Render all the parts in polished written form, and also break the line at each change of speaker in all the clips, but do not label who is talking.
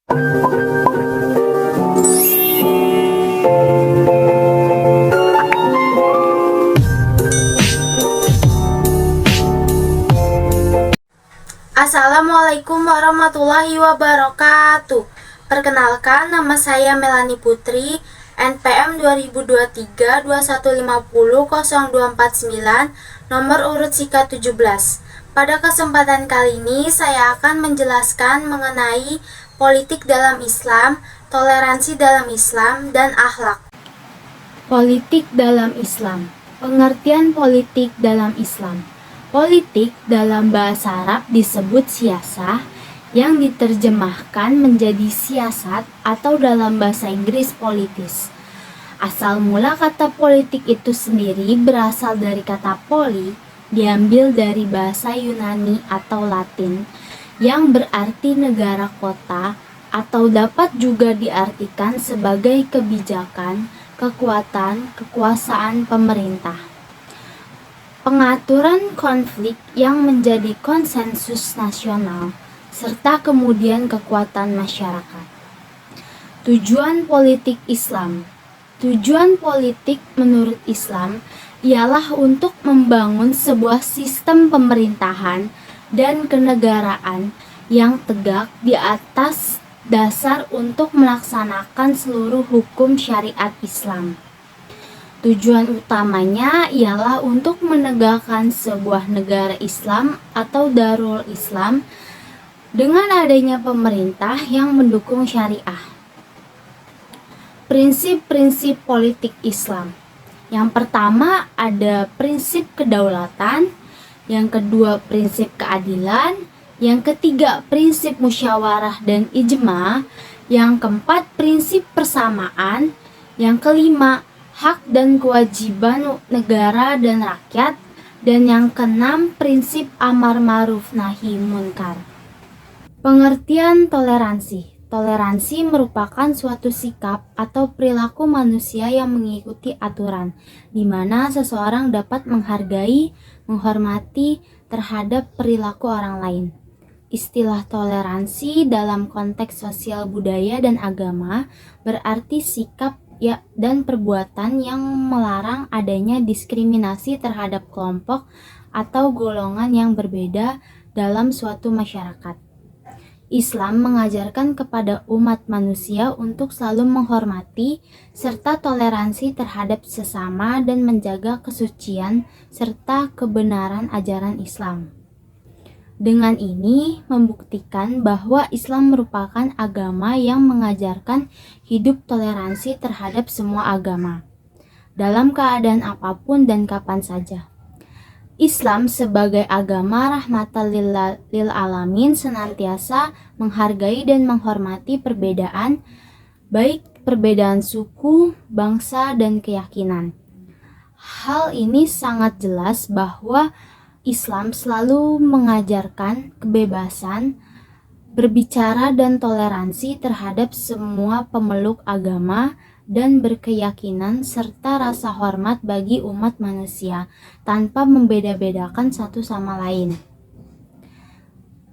Assalamualaikum warahmatullahi wabarakatuh. Perkenalkan, nama saya Melani Putri, NPM 2023-2150-0249, nomor urut SIKA 17. Pada kesempatan kali ini, saya akan menjelaskan mengenai politik dalam Islam, toleransi dalam Islam, dan akhlak. Politik dalam Islam. Pengertian politik dalam Islam. Politik dalam bahasa Arab disebut siyasah, yang diterjemahkan menjadi siasat atau dalam bahasa Inggris politis. Asal mula kata politik itu sendiri berasal dari kata poli, diambil dari bahasa Yunani atau Latin, yang berarti negara kota, atau dapat juga diartikan sebagai kebijakan, kekuatan, kekuasaan pemerintah. Pengaturan konflik yang menjadi konsensus nasional, serta kemudian kekuatan masyarakat. Tujuan politik Islam. Tujuan politik menurut Islam ialah untuk membangun sebuah sistem pemerintahan dan kenegaraan yang tegak di atas dasar untuk melaksanakan seluruh hukum syariat Islam. Tujuan utamanya ialah untuk menegakkan sebuah negara Islam atau Darul Islam dengan adanya pemerintah yang mendukung syariah. Prinsip-prinsip politik Islam. Yang pertama ada prinsip kedaulatan, yang kedua prinsip keadilan, yang ketiga prinsip musyawarah dan ijma, yang keempat prinsip persamaan, yang kelima hak dan kewajiban negara dan rakyat, dan yang keenam prinsip amar ma'ruf nahi munkar. Pengertian toleransi. Toleransi merupakan suatu sikap atau perilaku manusia yang mengikuti aturan, di mana seseorang dapat menghargai, menghormati terhadap perilaku orang lain. Istilah toleransi dalam konteks sosial budaya dan agama berarti sikap dan perbuatan yang melarang adanya diskriminasi terhadap kelompok atau golongan yang berbeda dalam suatu masyarakat. Islam mengajarkan kepada umat manusia untuk selalu menghormati serta toleransi terhadap sesama dan menjaga kesucian serta kebenaran ajaran Islam. Dengan ini membuktikan bahwa Islam merupakan agama yang mengajarkan hidup toleransi terhadap semua agama, dalam keadaan apapun dan kapan saja. Islam sebagai agama rahmatan lil alamin senantiasa menghargai dan menghormati perbedaan, baik perbedaan suku, bangsa, dan keyakinan. Hal ini sangat jelas bahwa Islam selalu mengajarkan kebebasan berbicara dan toleransi terhadap semua pemeluk agama dan berkeyakinan serta rasa hormat bagi umat manusia tanpa membeda-bedakan satu sama lain.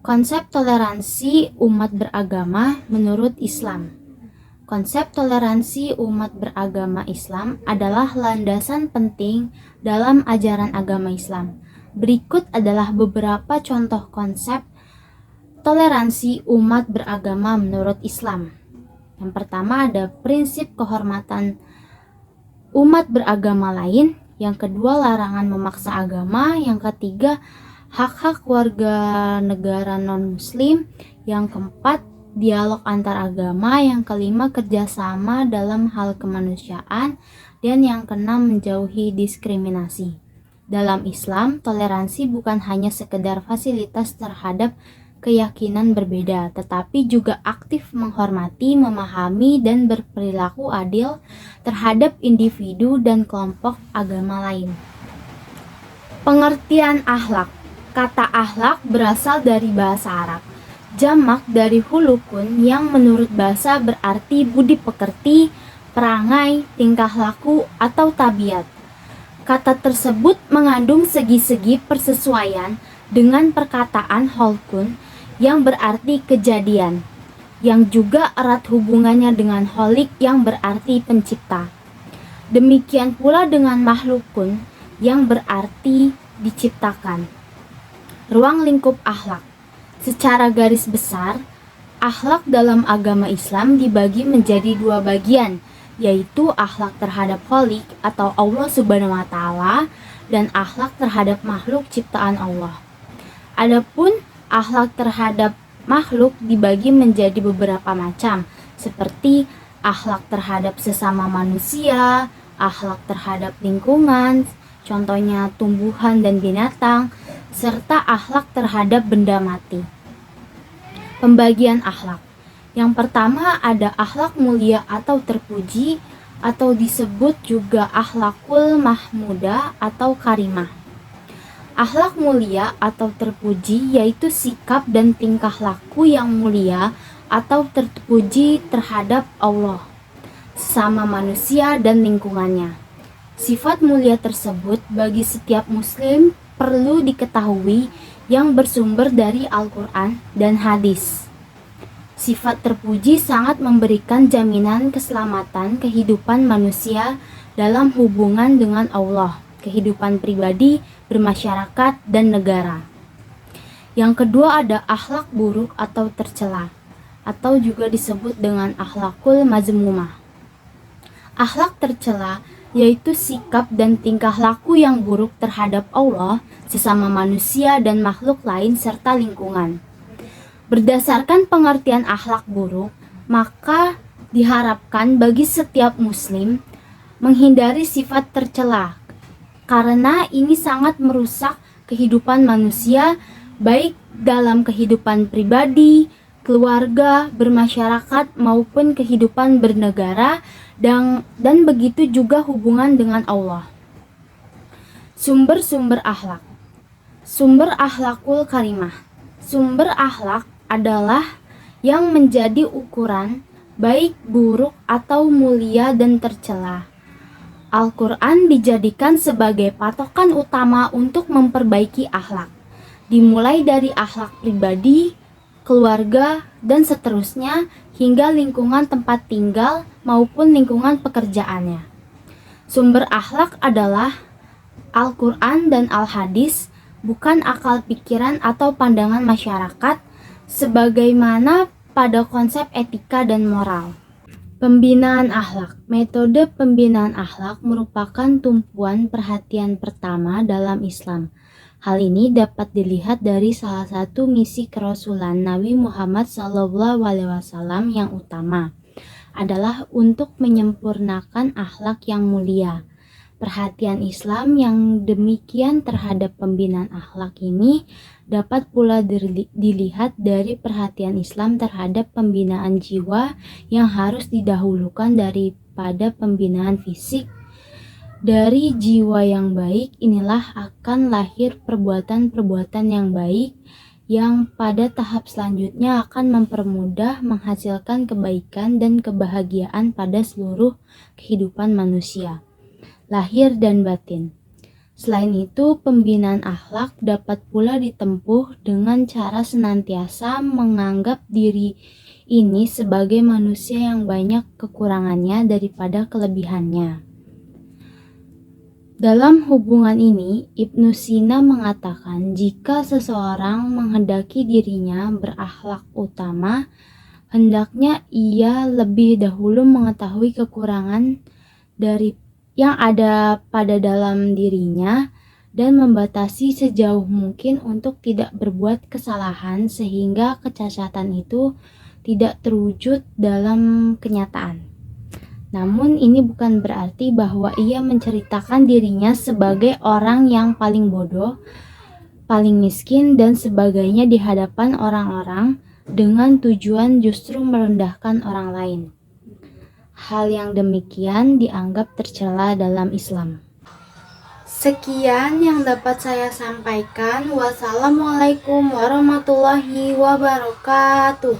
Konsep toleransi umat beragama menurut Islam. Konsep toleransi umat beragama Islam adalah landasan penting dalam ajaran agama Islam. Berikut adalah beberapa contoh konsep toleransi umat beragama menurut Islam. Yang pertama ada prinsip kehormatan umat beragama lain, yang kedua larangan memaksa agama, yang ketiga hak-hak warga negara non-muslim, yang keempat dialog antar agama, yang kelima kerjasama dalam hal kemanusiaan, dan yang keenam menjauhi diskriminasi. Dalam Islam, toleransi bukan hanya sekedar fasilitas terhadap keyakinan berbeda, tetapi juga aktif menghormati, memahami, dan berperilaku adil terhadap individu dan kelompok agama lain. Pengertian akhlak. Kata akhlak berasal dari bahasa Arab, jamak dari hulukun yang menurut bahasa berarti budi pekerti, perangai, tingkah laku, atau tabiat. Kata tersebut mengandung segi-segi persesuaian dengan perkataan holkun yang berarti kejadian. yang juga erat hubungannya dengan Khalik yang berarti pencipta. Demikian pula dengan makhlukun yang berarti diciptakan. Ruang lingkup akhlak. Secara garis besar, akhlak dalam agama Islam dibagi menjadi dua bagian, yaitu akhlak terhadap Khalik atau Allah Subhanahu wa taala dan akhlak terhadap makhluk ciptaan Allah. Adapun akhlak terhadap makhluk dibagi menjadi beberapa macam, seperti akhlak terhadap sesama manusia, akhlak terhadap lingkungan, contohnya tumbuhan dan binatang, serta akhlak terhadap benda mati. Pembagian akhlak. Yang pertama ada akhlak mulia atau terpuji, atau disebut juga akhlakul mahmudah atau karimah. Akhlak mulia atau terpuji yaitu sikap dan tingkah laku yang mulia atau terpuji terhadap Allah, sesama manusia dan lingkungannya. Sifat mulia tersebut bagi setiap muslim perlu diketahui yang bersumber dari Al-Quran dan hadis. Sifat terpuji sangat memberikan jaminan keselamatan kehidupan manusia dalam hubungan dengan Allah, kehidupan pribadi, bermasyarakat, dan negara. Yang kedua ada akhlak buruk atau tercela, atau juga disebut dengan akhlakul mazmumah. Akhlak tercela yaitu sikap dan tingkah laku yang buruk terhadap Allah, sesama manusia dan makhluk lain serta lingkungan. Berdasarkan pengertian akhlak buruk, maka diharapkan bagi setiap muslim menghindari sifat tercela, karena ini sangat merusak kehidupan manusia baik dalam kehidupan pribadi, keluarga, bermasyarakat maupun kehidupan bernegara dan begitu juga hubungan dengan Allah. Sumber-sumber akhlak. Sumber akhlakul karimah. Sumber akhlak adalah yang menjadi ukuran baik buruk atau mulia dan tercela. Al-Quran dijadikan sebagai patokan utama untuk memperbaiki akhlak, dimulai dari akhlak pribadi, keluarga, dan seterusnya hingga lingkungan tempat tinggal maupun lingkungan pekerjaannya. Sumber akhlak adalah Al-Quran dan Al-Hadis, bukan akal pikiran atau pandangan masyarakat, sebagaimana pada konsep etika dan moral. Pembinaan akhlak. Metode pembinaan akhlak merupakan tumpuan perhatian pertama dalam Islam. Hal ini dapat dilihat dari salah satu misi kerasulan Nabi Muhammad SAW yang utama adalah untuk menyempurnakan akhlak yang mulia. Perhatian Islam yang demikian terhadap pembinaan akhlak ini dapat pula dilihat dari perhatian Islam terhadap pembinaan jiwa yang harus didahulukan daripada pembinaan fisik. Dari jiwa yang baik inilah akan lahir perbuatan-perbuatan yang baik yang pada tahap selanjutnya akan mempermudah menghasilkan kebaikan dan kebahagiaan pada seluruh kehidupan manusia, lahir dan batin. Selain itu, pembinaan akhlak dapat pula ditempuh dengan cara senantiasa menganggap diri ini sebagai manusia yang banyak kekurangannya daripada kelebihannya. Dalam hubungan ini, Ibnu Sina mengatakan jika seseorang menghendaki dirinya berakhlak utama, hendaknya ia lebih dahulu mengetahui kekurangan dari yang ada pada dalam dirinya dan membatasi sejauh mungkin untuk tidak berbuat kesalahan sehingga kecacatan itu tidak terwujud dalam kenyataan. Namun ini bukan berarti bahwa ia menceritakan dirinya sebagai orang yang paling bodoh, paling miskin dan sebagainya di hadapan orang-orang dengan tujuan justru merendahkan orang lain. Hal yang demikian dianggap tercela dalam Islam. Sekian yang dapat saya sampaikan. Wassalamualaikum warahmatullahi wabarakatuh.